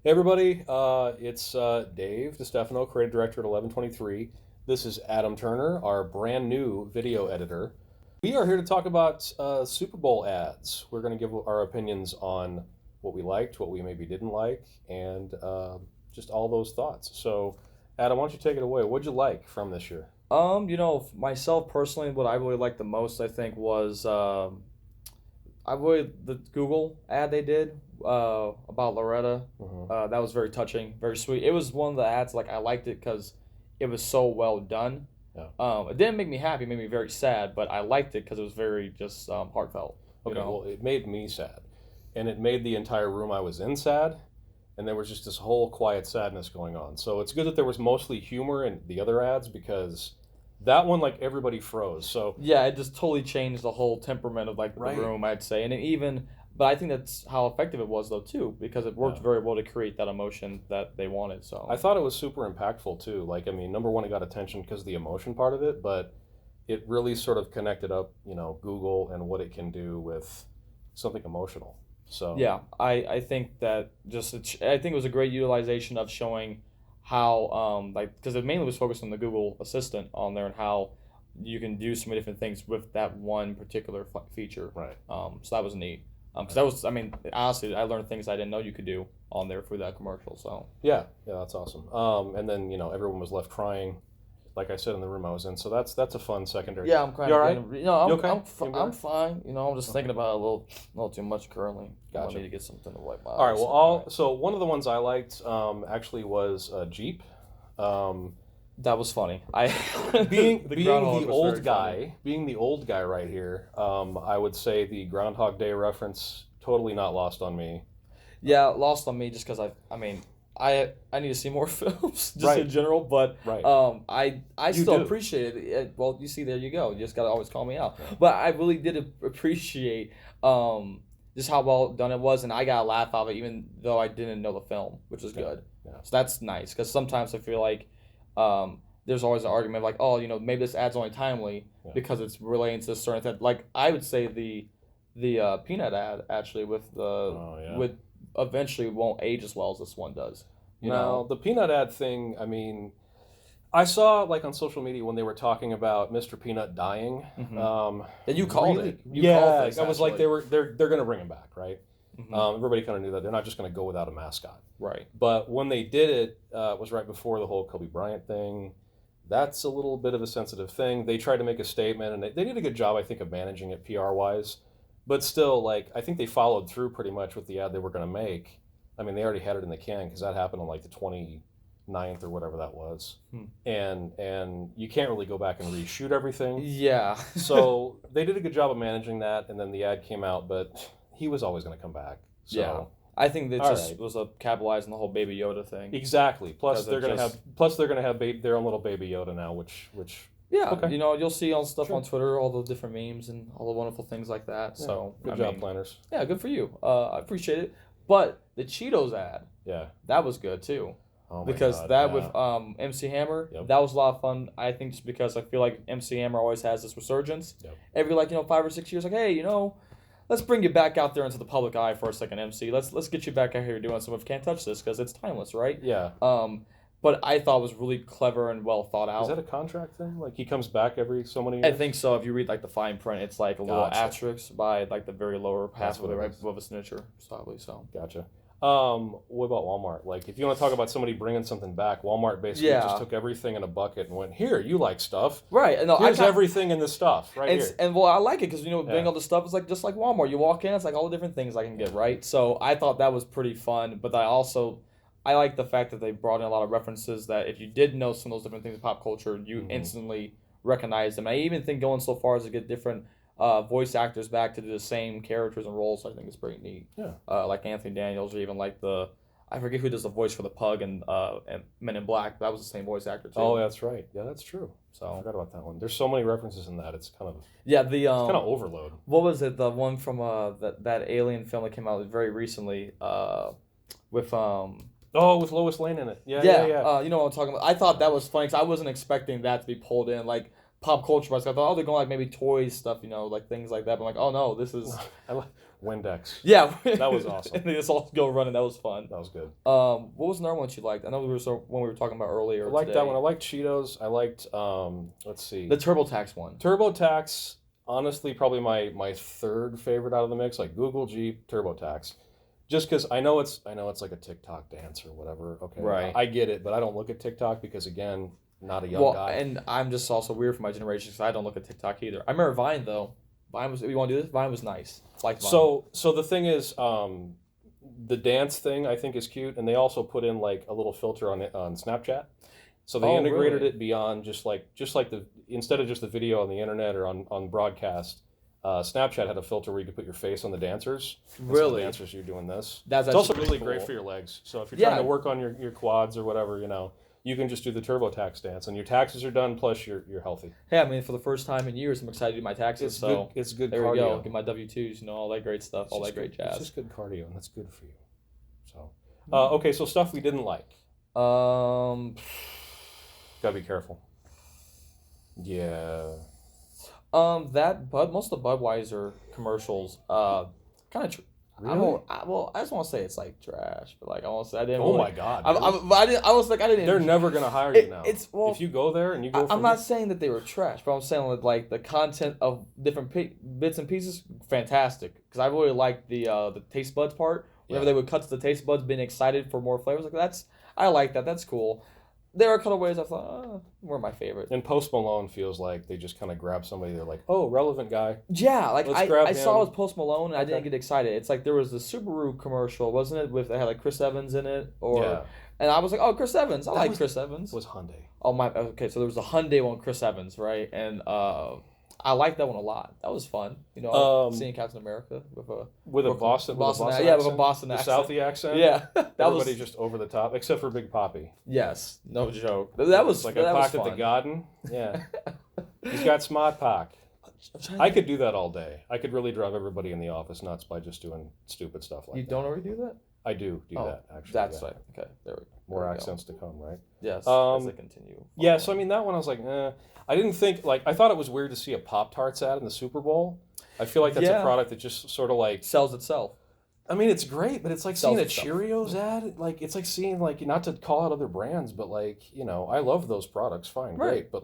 Hey everybody, it's Dave Distefano, creative director at 1123. This is Adam Turner, our brand new video editor. We are here to talk about Super Bowl ads. We're going to give our opinions on what we liked, what we maybe didn't like, and just all those thoughts. So, Adam, why don't you take it away? What'd you like from this year? Myself personally, what I really liked the most, I think, was I really the Google ad they did about Loretta. That was very touching, very sweet. It was one of the ads like I liked it because it was so well done. Yeah. It didn't make me happy; it made me very sad. But I liked it because it was very just heartfelt. Okay, well, it made me sad, and it made the entire room I was in sad, and there was just this whole quiet sadness going on. So it's good that there was mostly humor in the other ads because that one, like everybody froze. So Yeah, it just totally changed the whole temperament of like the right, room, I'd say, and it even. But I think that's how effective it was though too, because it worked yeah. very well to create that emotion that they wanted. So. I thought it was super impactful too. Like, I mean, number one, it got attention because of the emotion part of it, but it really sort of connected up, Google and what it can do with something emotional. So Yeah, I think that I think it was a great utilization of showing how like because it mainly was focused on the Google Assistant on there and how you can do so many different things with that one particular feature. right. So that was neat. Because that was, I mean, honestly, I learned things I didn't know you could do on there through that commercial. So Yeah, that's awesome. And then everyone was left crying, like I said in the room I was in. So that's a fun secondary. yeah, I'm kind You all of right? getting, I'm You okay? I'm fine. I'm just Okay. thinking about it a little too much currently. I Gotcha. need to get something to wipe my All right. eyes. Well, All right. so one of the ones I liked actually was Jeep. Um, That was funny. I being the being groundhog the was old very guy, funny. being the old guy right here, I would say the Groundhog Day reference totally not lost on me. Yeah, lost on me just because I mean, I need to see more films just Right. in general, but Right. I You still do. appreciate it. Well, you see, there you go. You just gotta always call me out. Yeah. But I really did appreciate just how well done it was, and I got a laugh out of it, even though I didn't know the film, which is Yeah. good. Yeah. So that's nice because sometimes I feel like there's always an argument of like, oh, maybe this ad's only timely Yeah. because it's relating to a certain thing. Like I would say the peanut ad actually with the Oh yeah. with eventually won't age as well as this one does. You Now, know? the peanut ad thing, I mean, I saw like on social media when they were talking about Mr. Peanut dying. Hmm. Um, And you called really, it. You yeah, called this I was like actually. they're gonna bring him back, right? Hmm. Everybody kind of knew that they're not just gonna go without a mascot. Right. But when they did it, it was right before the whole Kobe Bryant thing. That's a little bit of a sensitive thing. They tried to make a statement, and they did a good job, I think, of managing it PR wise. But still, like I think they followed through pretty much with the ad they were going to make. I mean, they already had it in the can because that happened on like the 29th or whatever that was, Hmm. and you can't really go back and reshoot everything. Yeah. So they did a good job of managing that, and then the ad came out, but he was always going to come back. So. Yeah. I think that All just right. was a capitalizing the whole Baby Yoda thing. Exactly. Plus, Because it they're gonna just- have. Plus, they're gonna have their own little baby Yoda now, which. Yeah, Okay. you'll see all stuff Sure. on Twitter, all the different memes and all the wonderful things like that. Yeah, So good I job, mean, planners. yeah, good for you. I appreciate it. But the Cheetos ad, Yeah. that was good too. Oh my Because God, that yeah. with MC Hammer, Yep. that was a lot of fun. I think just because I feel like MC Hammer always has this resurgence. Yep. Every 5 or 6 years, like, hey, let's bring you back out there into the public eye for a second, MC. Let's get you back out here doing some of Can't Touch This because it's timeless, right? Yeah. But I thought it was really clever and well thought out. Is that a contract thing? Like he comes back every so many I years? think so. If you read the fine print, it's like a little Gotcha. asterisk by the very lower half That's of it, what it right is. above a signature, probably. So Gotcha. What about Walmart? Like, if you want to talk about somebody bringing something back, Walmart basically Yeah. just took everything in a bucket and went, "Here, you like stuff. right, and no, Here's everything in the stuff right and, here." and well, I like it because being Yeah. all the stuff is just like Walmart. You walk in, it's like all the different things I can get, right? So I thought that was pretty fun. But I like the fact that they brought in a lot of references that if you did know some of those different things in pop culture, you Mhm. instantly recognize them. I even think going so far as to get different voice actors back to do the same characters and roles, I think is pretty neat. Yeah. Like Anthony Daniels, or even I forget who does the voice for the pug and Men in Black. That was the same voice actor too. Oh, that's right. Yeah, that's true. I So forgot about that one. There's so many references in that. It's kind of yeah, the kind of overload. what was it? The one from that alien film that came out very recently with Oh, with Lois Lane in it. Yeah, yeah, yeah, yeah. you know what I'm talking about. I thought that was funny because I wasn't expecting that to be pulled in like pop culture. I thought, oh, they're going maybe toys stuff, like things like that. But I'm like, oh no, this is I li- Windex. Yeah, That was awesome. And they just all go running. That was fun. That was good. What was another one that you liked? I know one we were talking about earlier. I liked today. that one. I liked Cheetos. I liked let's see, The TurboTax one. TurboTax. Honestly, probably my third favorite out of the mix. Like Google Jeep, TurboTax. Just because I know it's like a TikTok dance or whatever. Okay, Right. I get it, but I don't look at TikTok because again, not a young guy. And I'm just also weird for my generation because I don't look at TikTok either. I remember Vine though. Vine was. You want to do this? Vine was nice. Like Vine. So the thing is, the dance thing I think is cute, and they also put in like a little filter on Snapchat. So they integrated really? it beyond just like the instead of just the video on the internet or on broadcast. Snapchat had a filter where you could put your face on the dancers. Really? So the dancers, you're doing this. That's it's also actually really cool. great for your legs. So if you're trying to work on your quads or whatever, you can just do the TurboTax dance, and your taxes are done. Plus, you're healthy. Hey, I mean, for the first time in years, I'm excited to do my taxes. It's good. There cardio. we go. Get my W-2s, all that great stuff, all that great jazz. It's just good cardio, and that's good for you. So, okay, so stuff we didn't like. Gotta be careful. Yeah. Most of the Budweiser commercials, kind of. Really? I just want to say it's like trash, but like I won't say I didn't. Oh really, my God! I didn't. They're never gonna hire you now. If you go there and you go. I'm not saying that they were trash, but I'm saying that like the content of different bits and pieces, fantastic. Because I really liked the taste buds part. Whenever they would cut to the taste buds, being excited for more flavors, I like that. That's cool. There are a couple of ways I thought were my favorite. And Post Malone feels like they just kind of grab somebody. They're like, oh, relevant guy. Yeah, like I saw it with Post Malone and I didn't Okay. get excited. It's like there was the Subaru commercial, wasn't it? With they had like Chris Evans in it, Yeah. and I was like, oh, Chris Evans. I like Chris Evans. Was Hyundai. Oh my. Okay, so there was the Hyundai one, Chris Evans, right? And I liked that one a lot. That was fun. Seeing Captain America with a Boston accent. accent. With a Boston the accent. Southie accent. Yeah, Everybody just over the top, except for Big Poppy. Yes, no joke. That was like that I was parked at fun. the garden. Yeah, he's got smart park. I could do that all day. I could really drive everybody in the office nuts by just doing stupid stuff like that. You don't already do that? I do that actually. That's yeah. right. Okay, there we go. More accents to come, right? Yes, as they continue. Yeah, so I mean that one I was like, I didn't think I thought it was weird to see a Pop-Tarts ad in the Super Bowl. I feel like that's a product that just sort of like sells itself. I mean, it's great, but it's like seeing a Sells Cheerios ad. Like it's like seeing not to call out other brands, but I love those products, fine, great, but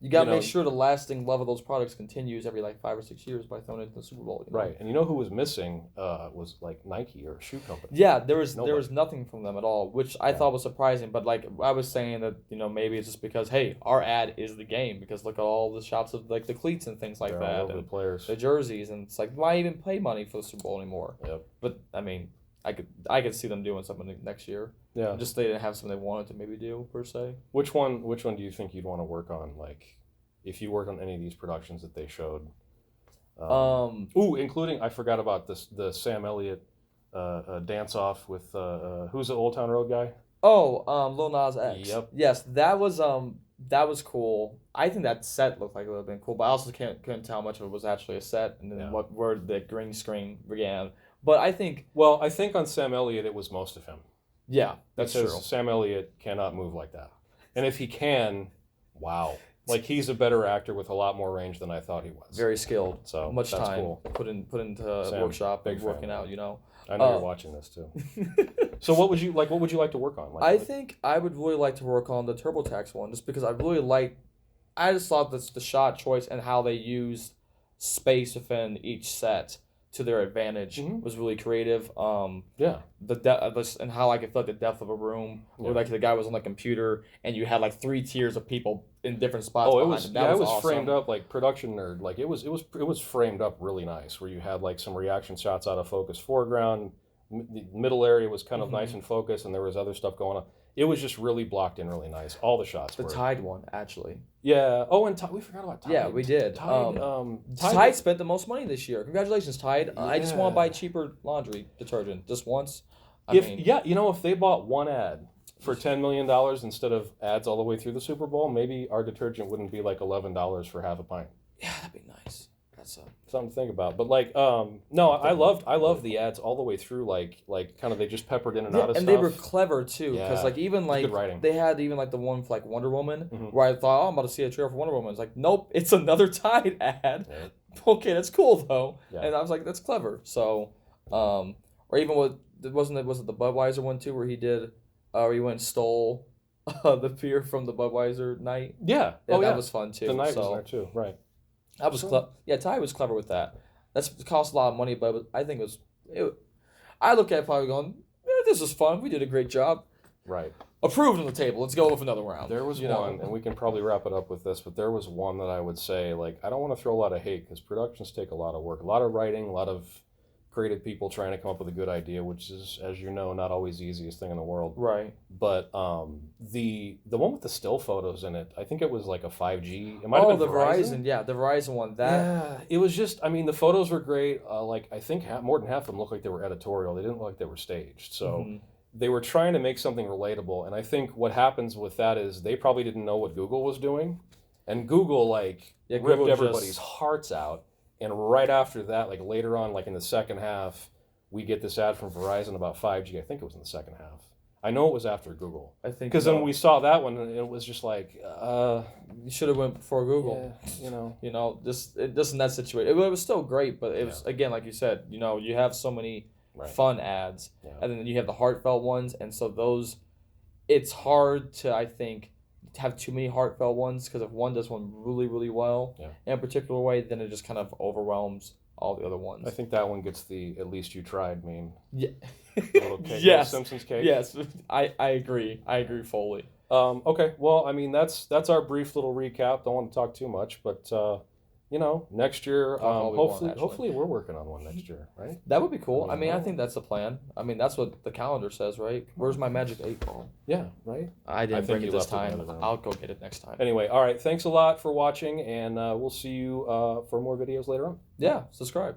you gotta make sure the lasting love of those products continues every 5 or 6 years by throwing it into the Super Bowl. Right, and who was missing was like Nike or a shoe company. Yeah, there was nothing from them at all, which I thought was surprising. But I was saying that maybe it's just because our ad is the game because look at all the shots of the cleats and things like that, all over and the players, the jerseys, and it's like why even pay money for the Super Bowl anymore? Yep. But I mean, I could see them doing something next year. Yeah, just they didn't have something they wanted to maybe do per se. Which one do you think you'd want to work on? If you worked on any of these productions that they showed, including I forgot about the Sam Elliott dance off with who's the Old Town Road guy? Oh, Lil Nas X. Yep. Yes, that was cool. I think that set looked like it would have been cool, but I also couldn't tell how much of it was actually a set, and then where the green screen began. But I think on Sam Elliott it was most of him. Yeah, that's true. Sam Elliott cannot move like that, and if he can, wow. He's a better actor with a lot more range than I thought he was. Very skilled. So much that's time cool. put into workshop, big working out. I know you're watching this too. So what would you like? What would you like to work on? I think I would really like to work on the TurboTax one, just because I just thought the shot choice and how they used space within each set to their advantage was really creative. And how I could feel the depth of a room, where the guy was on the computer and you had 3 tiers of people in different spots. Oh, it was awesome. framed up like production nerd. It was framed up really nice, where you had some reaction shots out of focus foreground. The middle area was kind of nice and focused, and there was other stuff going on. It was just really blocked in really nice. All the shots were. The Tide one, actually. Yeah. Oh, and we forgot about Tide. Yeah, we did. Tide spent the most money this year. Congratulations, Tide. I just want to buy cheaper laundry detergent just once. If they bought one ad for $10 million instead of ads all the way through the Super Bowl, maybe our detergent wouldn't be $11 for half a pint. Yeah, that'd be nice. That's something to think about. But I loved the ads all the way through. Kind of they just peppered in and out of stuff. And they were clever too, because good writing. They had even the one for Wonder Woman, where I thought, I'm about to see a trailer for Wonder Woman. It's nope, it's another Tide ad. okay, that's cool though. Yeah. And I was like, that's clever. So, or even was it the Budweiser one too, where he did, he went and stole the beer from the Budweiser night. Yeah. Yeah, Oh that yeah. was fun too. The night was So there too. Right. that was So- Yeah, Ty was clever with that. That's cost a lot of money, but I think I look at it probably going, this is fun. We did a great job. Right. Approved on the table. Let's go with another round. There was one, and we can probably wrap it up with this, but there was one that I would say, like, I don't want to throw a lot of hate because productions take a lot of work, a lot of writing, a lot of creative people trying to come up with a good idea, which is, as you know, not always the easiest thing in the world. Right. But the one with the still photos in it, I think it was like a 5G. It might have been the Verizon. Yeah, the Verizon one. Yeah, it was just. I mean, the photos were great. Like I think more than half of them looked like they were editorial. They didn't look like they were staged. So. Mhm. They were trying to make something relatable, and I think what happens with that is they probably didn't know what Google was doing, and Google like ripped Google everybody's just- hearts out. And right after that, like later on, like in the second half, we get this ad from Verizon about 5G. I think it was in the second half. I know it was after Google, I think because then we saw that one, and it was just like, you should have went before Google. yeah, You know, just in that situation, it was still great, but it was again, like you said, you know, you have so many Right. fun ads, Yeah. and then you have the heartfelt ones, and so those, it's hard to, I think, have too many heartfelt ones, because if one does one really really well in a particular way, then it just kind of overwhelms all the other ones. I think that one gets the "at least you tried" meme. Yeah. Little cake, Yes. Simpsons cake. Yes, I agree. I agree fully. Okay, well, I mean that's our brief little recap. Don't want to talk too much, but you know, next year, all we want, hopefully, actually. we're working on one next year, right? That would be cool. I mean, I know. think that's the plan. I mean, that's what the calendar says, right? Where's my magic 8 ball? Yeah, right. I didn't think bring you it this left it time. the other time. I'll go get it next time. Anyway, all right. Thanks a lot for watching, and we'll see you for more videos later on. Yeah, subscribe.